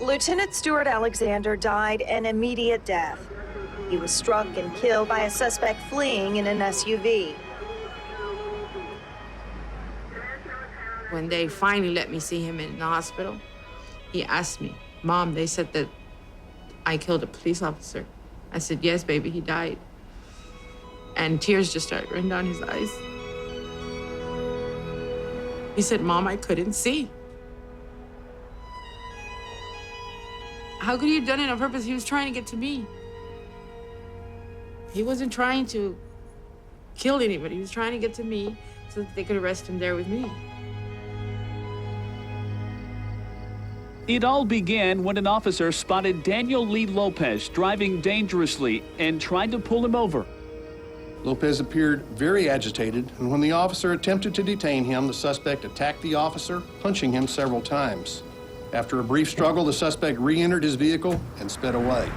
Lieutenant Stuart Alexander died an immediate death. He was struck and killed by a suspect fleeing in an SUV. When they finally let me see him in the hospital, he asked me, "Mom, they said that I killed a police officer." I said, "Yes, baby, he died." And tears just started running down his eyes. He said, "Mom, I couldn't see." How could he have done it on purpose? He was trying to get to me. He wasn't trying to kill anybody. He was trying to get to me so that they could arrest him there with me. It all began when an officer spotted Daniel Lee Lopez driving dangerously and tried to pull him over. Lopez appeared very agitated, and when the officer attempted to detain him, the suspect attacked the officer, punching him several times. After a brief struggle, the suspect re-entered his vehicle and sped away.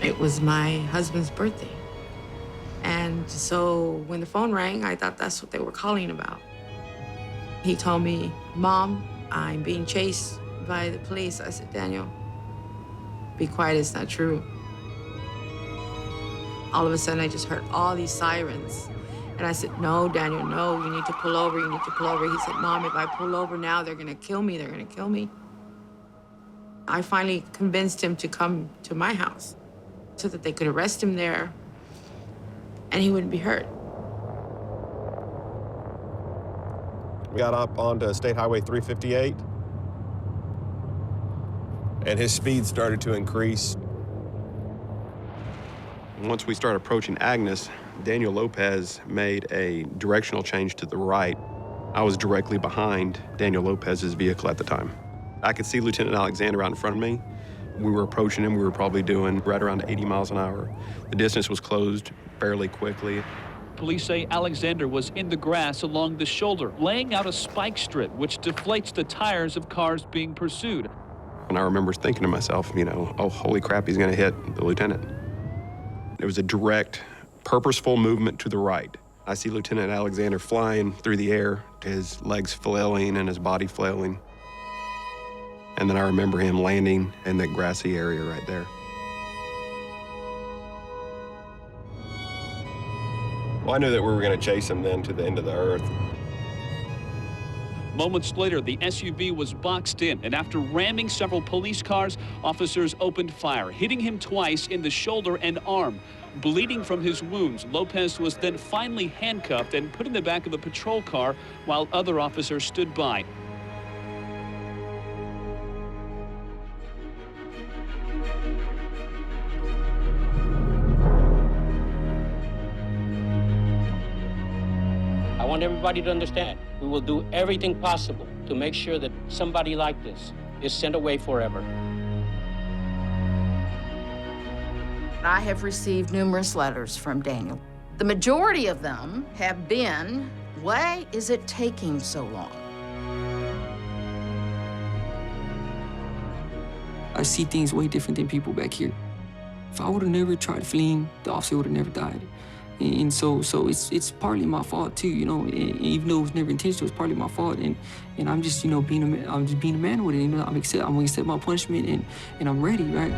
It was my husband's birthday. And so when the phone rang, I thought that's what they were calling about. He told me, "Mom, I'm being chased by the police." I said, "Daniel, be quiet, it's not true." All of a sudden, I just heard all these sirens. And I said, "No, Daniel, no, you need to pull over, you need to pull over." He said, "Mom, if I pull over now, they're gonna kill me, they're gonna kill me." I finally convinced him to come to my house so that they could arrest him there and he wouldn't be hurt. We got up onto State Highway 358, and his speed started to increase. Once we started approaching Agnes, Daniel Lopez made a directional change to the right. I was directly behind Daniel Lopez's vehicle at the time. I could see Lieutenant Alexander out in front of me. We were approaching him. We were probably doing right around 80 miles an hour. The distance was closed fairly quickly. Police say Alexander was in the grass along the shoulder, laying out a spike strip, which deflates the tires of cars being pursued. And I remember thinking to myself, oh, holy crap, he's gonna hit the lieutenant. It was a direct, purposeful movement to the right. I see Lieutenant Alexander flying through the air, his legs flailing and his body flailing. And then I remember him landing in that grassy area right there. Well, I knew that we were going to chase him then to the end of the earth. Moments later, the SUV was boxed in, and after ramming several police cars, officers opened fire, hitting him twice in the shoulder and arm. Bleeding from his wounds, Lopez was then finally handcuffed and put in the back of a patrol car while other officers stood by. I want everybody to understand, we will do everything possible to make sure that somebody like this is sent away forever. I have received numerous letters from Daniel. The majority of them have been, why is it taking so long? I see things way different than people back here. If I would have never tried fleeing, the officer would have never died. And so it's partly my fault too, and even though it was never intentional, it's partly my fault. And I'm just, I'm just being a man with it. I'm gonna accept my punishment and I'm ready, right?